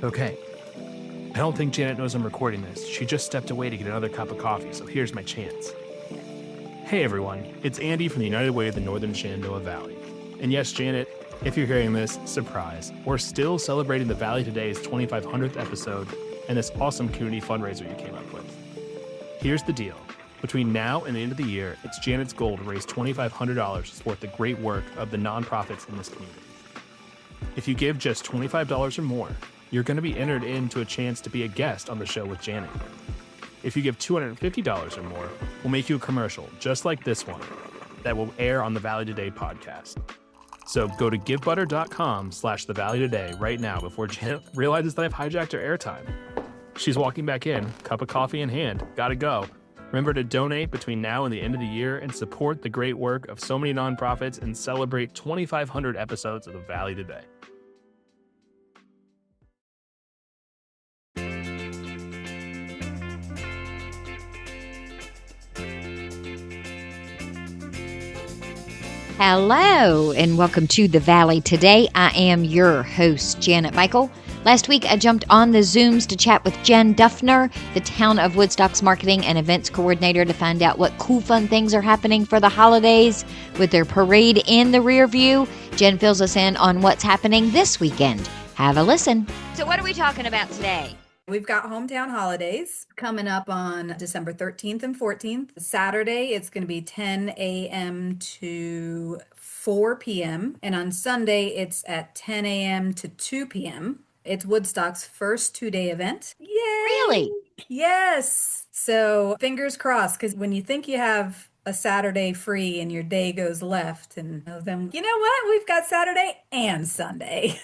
Okay. I don't think Janet knows I'm recording this. She just stepped away to get another cup of coffee, so here's my chance. Hey everyone, it's Andy from the United Way of the Northern Shenandoah Valley. And yes, Janet, if you're hearing this, surprise. We're still celebrating the Valley Today's 2500th episode and this awesome community fundraiser you came up with. Here's the deal. Between now and the end of the year, it's Janet's goal to raise $2,500 to support the great work of the nonprofits in this community. If you give just $25 or more, you're going to be entered into a chance to be a guest on the show with Janet. If you give $250 or more, we'll make you a commercial, just like this one, that will air on the Valley Today podcast. So go to givebutter.com/The Valley Today right now before Janet realizes that I've hijacked her airtime. She's walking back in, cup of coffee in hand, gotta go. Remember to donate between now and the end of the year and support the great work of so many nonprofits and celebrate 2,500 episodes of the Valley Today. Hello, and welcome to the Valley Today. I am your host, Janet Michael. Last week, I jumped on the Zooms to chat with Jen Duffner, the town of Woodstock's marketing and events coordinator, to find out what cool, fun things are happening for the holidays with their parade in the rear view. Jen fills us in on what's happening this weekend. Have a listen. So what are we talking about today? We've got Hometown Holidays coming up on December 13th and 14th. Saturday, it's going to be 10 a.m. to 4 p.m. And on Sunday, it's at 10 a.m. to 2 p.m. It's Woodstock's first two-day event. Yay! Really? Yes! So fingers crossed, because when you think you have a Saturday free and your day goes left, and then, you know what? We've got Saturday and Sunday.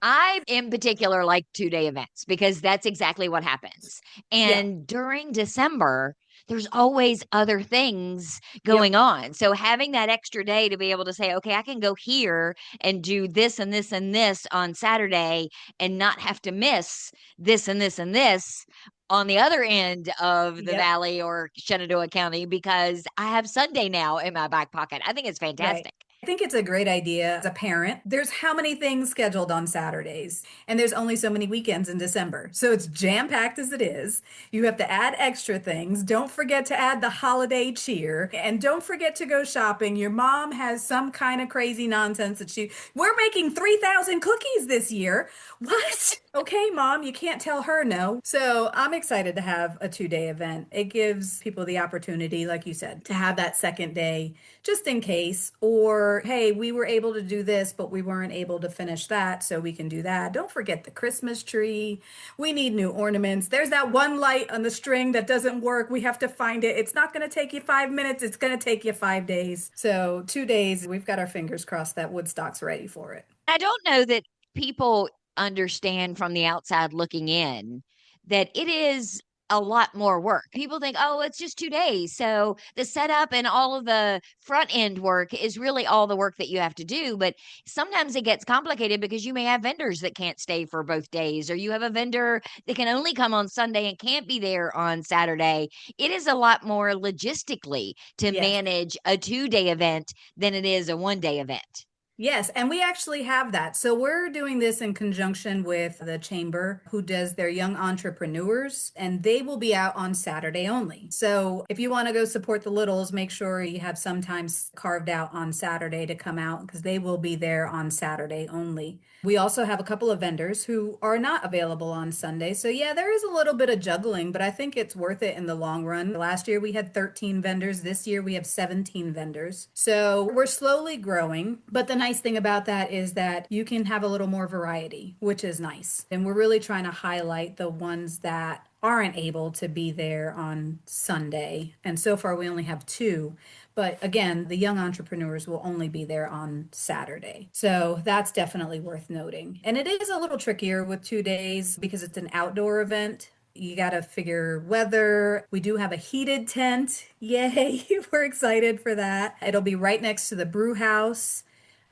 I, in particular, like two-day events because that's exactly what happens. And during December, there's always other things going on. So having that extra day to be able to say, okay, I can go here and do this and this and this on Saturday and not have to miss this and this and this on the other end of the Valley or Shenandoah County because I have Sunday now in my back pocket. I think it's fantastic. Right. I think it's a great idea as a parent. There's how many things scheduled on Saturdays, and there's only so many weekends in December. So it's jam-packed as it is. You have to add extra things. Don't forget to add the holiday cheer, and don't forget to go shopping. Your mom has some kind of crazy nonsense that we're making 3,000 cookies this year. What? Okay, Mom, you can't tell her no. So I'm excited to have a two-day event. It gives people the opportunity, like you said, to have that second day just in case, or hey, we were able to do this, but we weren't able to finish that, so we can do that. Don't forget the Christmas tree. We need new ornaments. There's that one light on the string that doesn't work. We have to find it. It's not going to take you 5 minutes. It's going to take you 5 days. So 2 days, we've got our fingers crossed that Woodstock's ready for it. I don't know that people understand from the outside looking in that it is a lot more work. People think, oh, it's just 2 days. So the setup and all of the front end work is really all the work that you have to do. But sometimes it gets complicated because you may have vendors that can't stay for both days, or you have a vendor that can only come on Sunday and can't be there on Saturday. It is a lot more logistically to manage a 2-day event than it is a 1-day event. Yes, and we actually have that. So we're doing this in conjunction with the chamber who does their young entrepreneurs, and they will be out on Saturday only. So if you want to go support the littles, make sure you have some time carved out on Saturday to come out because they will be there on Saturday only. We also have a couple of vendors who are not available on Sunday. So yeah, there is a little bit of juggling, but I think it's worth it in the long run. Last year we had 13 vendors. This year we have 17 vendors. So we're slowly growing, but the nice thing about that is that you can have a little more variety, which is nice. And we're really trying to highlight the ones that aren't able to be there on Sunday. And so far we only have 2. But again, the young entrepreneurs will only be there on Saturday. So that's definitely worth noting. And it is a little trickier with 2 days because it's an outdoor event. You got to figure weather. We do have a heated tent. Yay, we're excited for that. It'll be right next to the brew house.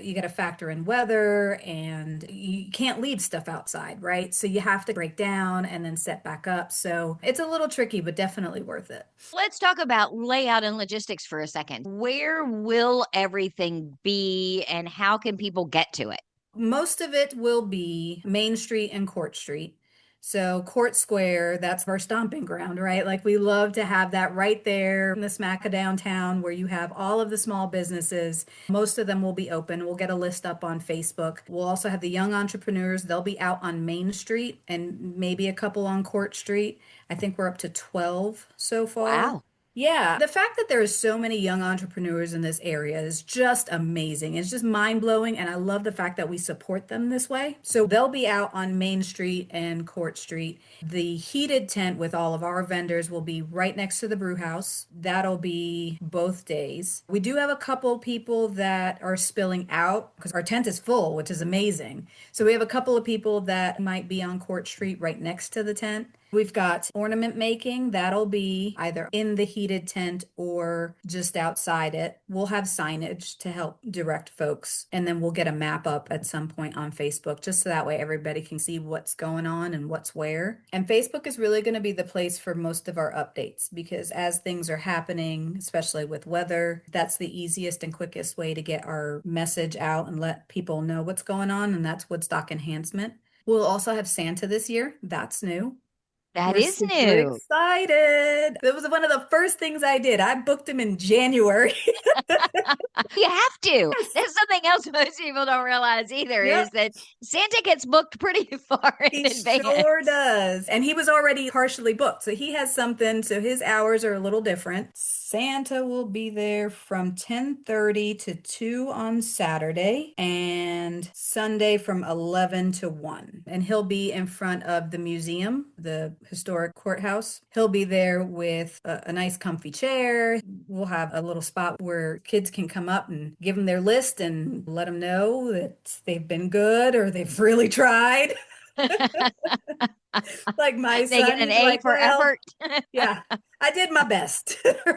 You got to factor in weather, and you can't leave stuff outside, right? So you have to break down and then set back up. So it's a little tricky, but definitely worth it. Let's talk about layout and logistics for a second. Where will everything be and how can people get to it? Most of it will be Main Street and Court Street. So Court Square, that's our stomping ground, right? Like we love to have that right there in the smack of downtown where you have all of the small businesses. Most of them will be open. We'll get a list up on Facebook. We'll also have the young entrepreneurs. They'll be out on Main Street and maybe a couple on Court Street. I think we're up to 12 so far. Wow. Yeah, the fact that there are so many young entrepreneurs in this area is just amazing. It's just mind blowing. And I love the fact that we support them this way. So they'll be out on Main Street and Court Street. The heated tent with all of our vendors will be right next to the brew house. That'll be both days. We do have a couple people that are spilling out because our tent is full, which is amazing. So we have a couple of people that might be on Court Street right next to the tent. We've got ornament making. That'll be either in the heated tent or just outside it. We'll have signage to help direct folks. And then we'll get a map up at some point on Facebook, just so that way everybody can see what's going on and what's where. And Facebook is really going to be the place for most of our updates because as things are happening, especially with weather, that's the easiest and quickest way to get our message out and let people know what's going on. And that's Woodstock enhancement. We'll also have Santa this year. That's new. That We're is super new. excited. It was one of the first things I did. I booked him in January. You have to. Yes. That's something else most people don't realize either Yep. is that Santa gets booked pretty far He in advance. sure does. And he was already partially booked. So he has something. So his hours are a little different. Santa will be there from 10:30 to 2 on Saturday and Sunday from 11 to 1. And he'll be in front of the museum, the historic courthouse. He'll be there with a nice comfy chair. We'll have a little spot where kids can come up and give them their list and let them know that they've been good or they've really tried. Like my They son, get an he's A like, for well, effort. yeah, I did my best.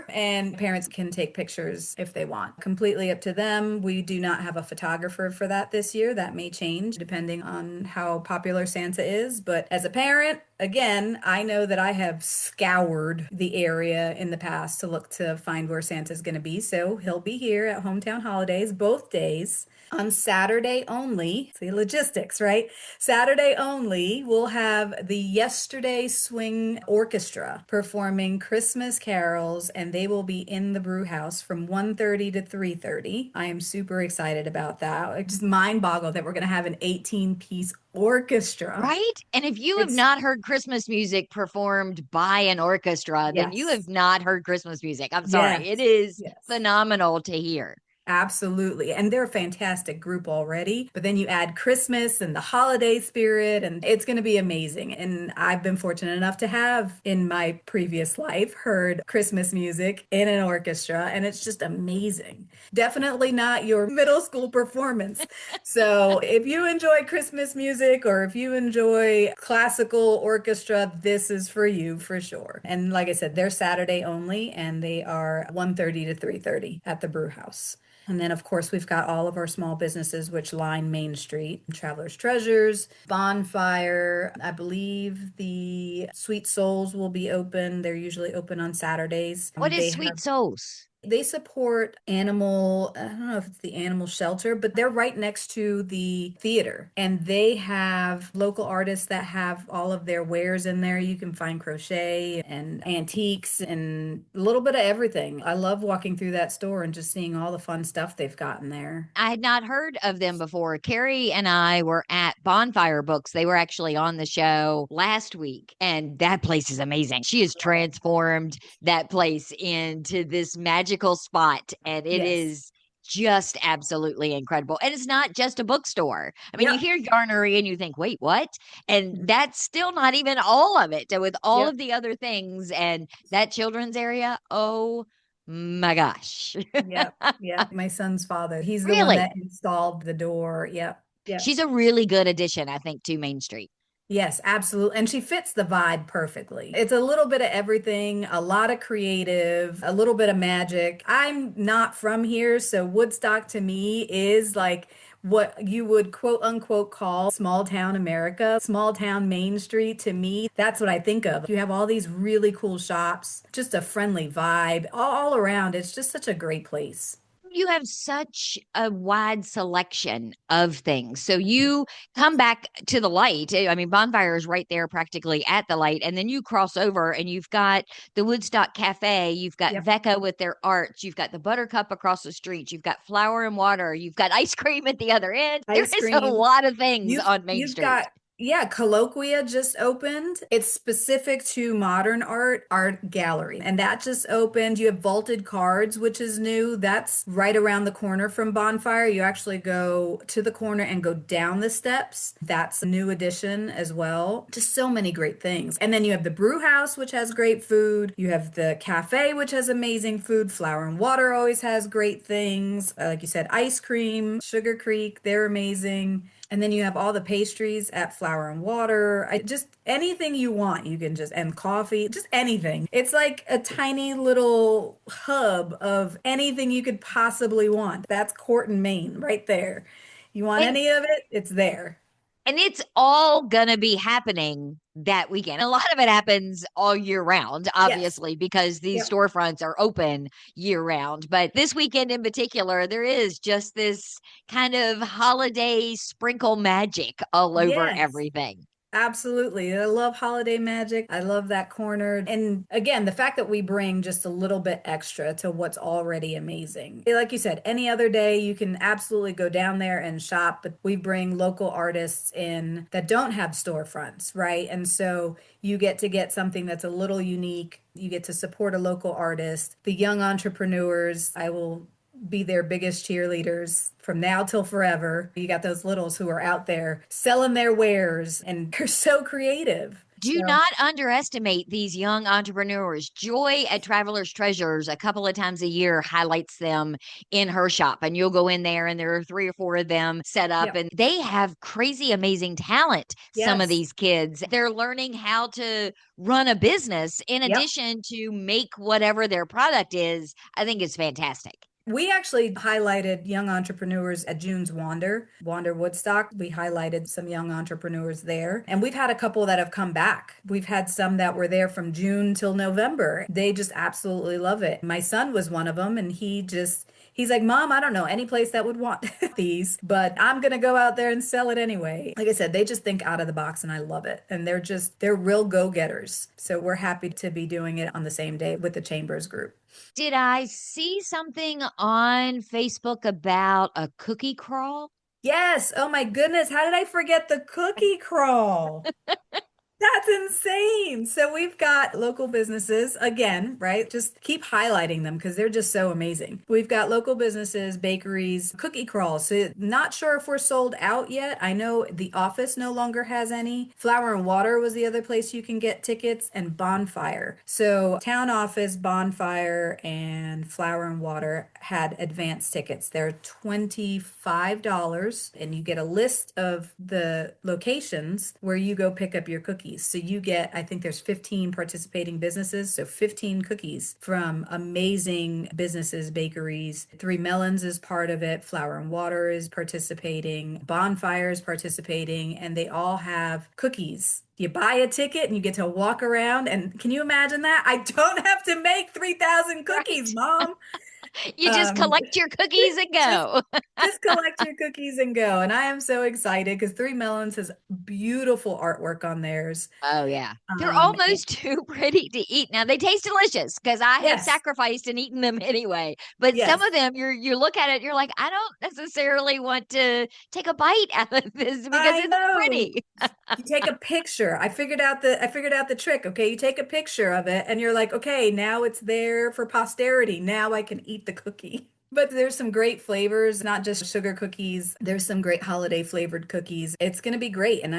And parents can take pictures if they want. Completely up to them. We do not have a photographer for that this year. That may change depending on how popular Santa is. But as a parent, again, I know that I have scoured the area in the past to look to find where Santa's going to be. So he'll be here at Hometown Holidays both days. On Saturday only, see logistics, right? Saturday only, we'll have the Yesterday Swing Orchestra performing Christmas carols, and they will be in the brew house from 1:30 to 3:30. I am super excited about that. It's just mind boggled that we're going to have an 18-piece orchestra. Right? And if you have It's, not heard Christmas music performed by an orchestra, then you yes, have not heard Christmas music. I'm sorry. It yes, is yes. phenomenal to hear. Absolutely. And they're a fantastic group already. But then you add Christmas and the holiday spirit, and it's going to be amazing. And I've been fortunate enough to have in my previous life heard Christmas music in an orchestra, and it's just amazing. Definitely not your middle school performance. So if you enjoy Christmas music or if you enjoy classical orchestra, this is for you for sure. And like I said, they're Saturday only, and they are 1:30 to 3:30 at the brew house. And then, of course, we've got all of our small businesses which line Main Street, Traveler's Treasures, Bonfire. I believe the Sweet Souls will be open. They're usually open on Saturdays. What is They Sweet have Souls? they support animal, I don't know if it's the animal shelter, but they're right next to the theater. And they have local artists that have all of their wares in there. You can find crochet and antiques and a little bit of everything. I love walking through that store and just seeing all the fun stuff they've got in there. I had not heard of them before. Carrie and I were at Bonfire Books. They were actually on the show last week, and that place is amazing. She has transformed that place into this magical spot, and it Yes. is just absolutely incredible. And it's not just a bookstore. I mean, you Yep. hear yarnery and you think, wait, what? And that's still not even all of it. So with all Yep. of the other things and that children's area, oh my gosh. Yep. Yep. My son's father, he's the one Really? that installed the door. Yep. Yep. She's a really good addition, I think, to Main Street. Yes, absolutely. And she fits the vibe perfectly. It's a little bit of everything, a lot of creative, a little bit of magic. I'm not from here, so Woodstock to me is like what you would quote unquote call small town America, small town Main Street. To me, that's what I think of. You have all these really cool shops, just a friendly vibe all around. It's just such a great place. You have such a wide selection of things. So you come back to the light. I mean, Bonfire is right there practically at the light. And then you cross over and you've got the Woodstock Cafe. You've got Yep. Vecca with their arts. You've got the Buttercup across the street. You've got Flower and Water. You've got ice cream at the other end. There Ice is a cream. lot of things You've on Main you've Street. got yeah, Colloquia just opened. It's specific to modern art gallery. And that just opened. You have vaulted cards, which is new. That's right around the corner from Bonfire. You actually go to the corner and go down the steps. That's a new addition as well. Just so many great things. And then you have the brew house, which has great food. You have the cafe, which has amazing food. Flower and Water always has great things. Like you said, ice cream, Sugar Creek, they're amazing. And then you have all the pastries at Flower and Water. Just anything you want, you can just, and coffee, just anything. It's like a tiny little hub of anything you could possibly want. That's Corton, Maine, right there. You want And any of it? It's there. And it's all going to be happening that weekend. A lot of it happens all year round, Yes. obviously, because these Yep. storefronts are open year round. But this weekend in particular, there is just this kind of holiday sprinkle magic all over Yes. everything. Absolutely. I love holiday magic. I love that corner. And again, the fact that we bring just a little bit extra to what's already amazing. Like you said, any other day you can absolutely go down there and shop, but we bring local artists in that don't have storefronts, right? And so you get to get something that's a little unique. You get to support a local artist. The young entrepreneurs, I will be their biggest cheerleaders from now till forever. You got those littles who are out there selling their wares and they're so creative. Do So, not underestimate these young entrepreneurs. Joy at Traveler's Treasures, a couple of times a year, highlights them in her shop. And you'll go in there, and there are 3 or 4 of them set up, yep. and they have crazy, amazing talent. Some of Yes. these kids, they're learning how to run a business in Yep. addition to make whatever their product is. I think it's fantastic. We actually highlighted young entrepreneurs at June's Wander Woodstock. We highlighted some young entrepreneurs there. And we've had a couple that have come back. We've had some that were there from June till November. They just absolutely love it. My son was one of them, and he's like, Mom, I don't know any place that would want these, but I'm going to go out there and sell it anyway. Like I said, they just think out of the box and I love it. And they're real go-getters. So we're happy to be doing it on the same day with the Chambers group. Did I see something on Facebook about a cookie crawl? Yes. Oh my goodness. How did I forget the cookie crawl? That's insane. So we've got local businesses again, right? Just keep highlighting them because they're just so amazing. We've got local businesses, bakeries, cookie crawls. So not sure if we're sold out yet. I know the office no longer has any. Flower and Water was the other place you can get tickets, and Bonfire. So town office, Bonfire, and Flower and Water had advance tickets. They're $25 and you get a list of the locations where you go pick up your cookies. So you get, I think there's 15 participating businesses. So 15 cookies from amazing businesses, bakeries. Three Melons is part of it. Flower and Water is participating. Bonfire is participating. And they all have cookies. You buy a ticket and you get to walk around. And can you imagine that? I don't have to make 3,000 cookies, Right. Mom. You just Um, collect your cookies and just go. just collect your cookies and go. And I am so excited because Three Melons has beautiful artwork on theirs. Oh, yeah. They're And almost too pretty to eat. Now they taste delicious because I have yes, sacrificed and eaten them anyway. But some yes, of them you look at it, you're like, I don't necessarily want to take a bite out of this because I it's know. pretty. You take a picture. I figured out the trick. Okay, you take a picture of it and you're like, okay, now it's there for posterity. Now I can eat the cookie. But there's some great flavors, not just sugar cookies. There's some great holiday flavored cookies. It's going to be great. And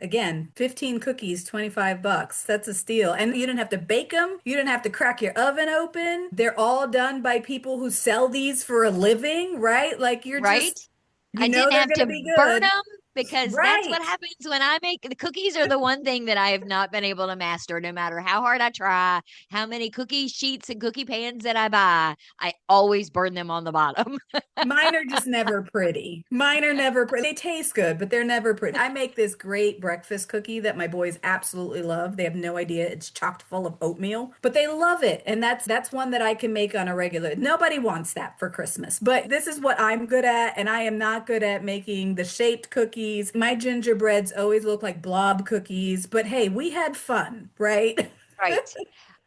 again, 15 cookies, $25. That's a steal. And you didn't have to bake them. You didn't have to crack your oven open. They're all done by people who sell these for a living, right? Like you're Right? just, you I know didn't they're have going to to be burn good. them. because that's what Right. happens when I make the cookies are the one thing that I have not been able to master no matter how hard I try, how many cookie sheets and cookie pans that I buy. I always burn them on the bottom. Mine are just never pretty. Mine are never pretty. They taste good, but they're never pretty. I make this great breakfast cookie that my boys absolutely love. They have no idea it's chocked full of oatmeal, but they love it. And that's one that I can make on a regular. Nobody wants that for Christmas, but this is what I'm good at, and I am not good at making the shaped cookies. My gingerbreads always look like blob cookies, but hey, we had fun, right? Right.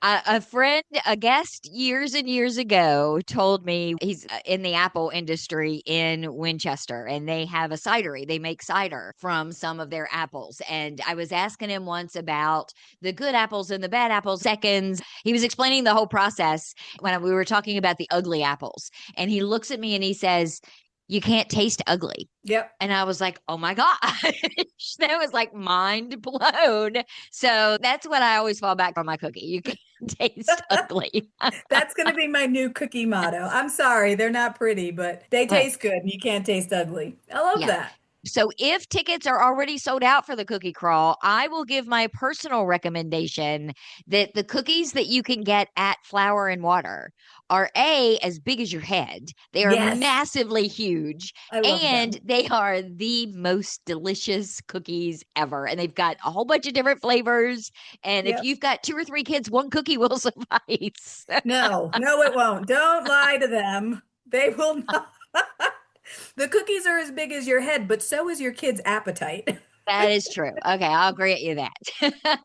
A friend, a guest years and years ago told me he's in the apple industry in Winchester and they have a cidery. They make cider from some of their apples. And I was asking him once about the good apples and the bad apples. Seconds, he was explaining the whole process when we were talking about the ugly apples. And he looks at me and he says, "You can't taste ugly." Yep. And I was like, oh my gosh, that was like mind blown. So that's what I always fall back on my cookie. You can taste ugly. That's going to be my new cookie motto. I'm sorry, they're not pretty, but they taste good and you can't taste ugly. I love Yeah. that. So if tickets are already sold out for the cookie crawl, I will give my personal recommendation that the cookies that you can get at Flour and Water are as big as your head. They are Yes, massively huge I love and them. they are the most delicious cookies ever. And they've got a whole bunch of different flavors. And if Yep. you've got 2 or 3 kids, one cookie will suffice. No, no, it won't. Don't lie to them. They will not. The cookies are as big as your head, but so is your kid's appetite. That is true. Okay, I'll grant you that.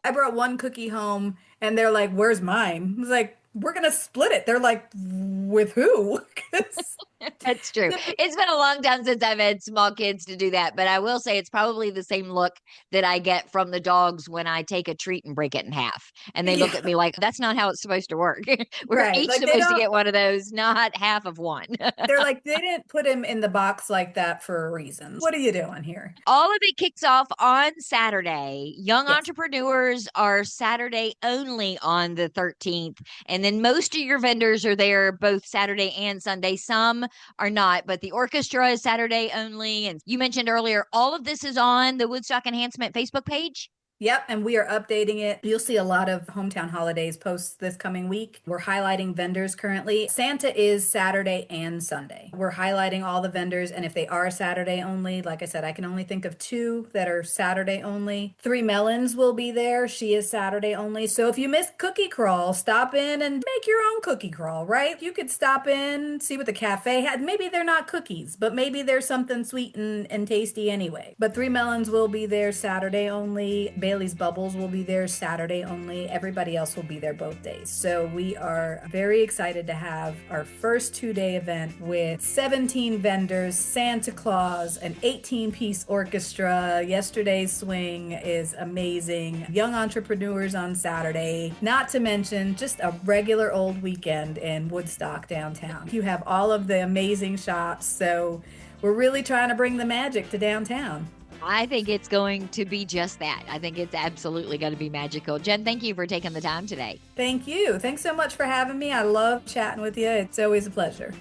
I brought one cookie home and they're like, "Where's mine?" I was like, "We're gonna split it." They're like, "With who?" 'Cause That's true. It's been a long time since I've had small kids to do that, but I will say it's probably the same look that I get from the dogs when I take a treat and break it in half. And they look yeah, at me like, that's not how it's supposed to work. We're right. each Like they supposed to don't. get one of those, not half of one. They're like they didn't put him in the box like that for a reason. What are you doing here? All of it kicks off on Saturday. Young Yes. entrepreneurs are Saturday only on the 13th. And then most of your vendors are there both Saturday and Sunday. Some are not, but the orchestra is Saturday only. And you mentioned earlier, all of this is on the Woodstock Enhancement Facebook page. Yep, and we are updating it. You'll see a lot of hometown holidays posts this coming week. We're highlighting vendors currently. Santa is Saturday and Sunday. We're highlighting all the vendors, and if they are Saturday only, like I said, I can only think of 2 that are Saturday only. 3 Melons will be there. She is Saturday only. So if you missed Cookie Crawl, stop in and make your own cookie crawl, right? You could stop in, see what the cafe had. Maybe they're not cookies, but maybe there's something sweet and tasty anyway. But 3 Melons will be there Saturday only. Bailey's Bubbles will be there Saturday only. Everybody else will be there both days. So we are very excited to have our first 2-day event with 17 vendors, Santa Claus, an 18-piece orchestra. Yesterday's swing is amazing. Young entrepreneurs on Saturday. Not to mention just a regular old weekend in Woodstock downtown. You have all of the amazing shops. So we're really trying to bring the magic to downtown. I think it's going to be just that. I think it's absolutely going to be magical. Jen, thank you for taking the time today. Thank you. Thanks so much for having me. I love chatting with you. It's always a pleasure.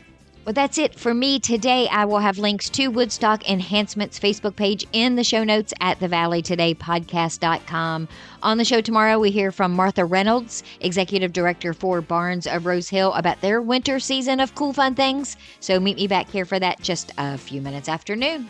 Well, that's it for me today. I will have links to Woodstock Enhancement's Facebook page in the show notes at thevalleytodaypodcast.com. On the show tomorrow, we hear from Martha Reynolds, Executive Director for Barnes of Rose Hill, about their winter season of cool, fun things. So meet me back here for that just a few minutes after noon.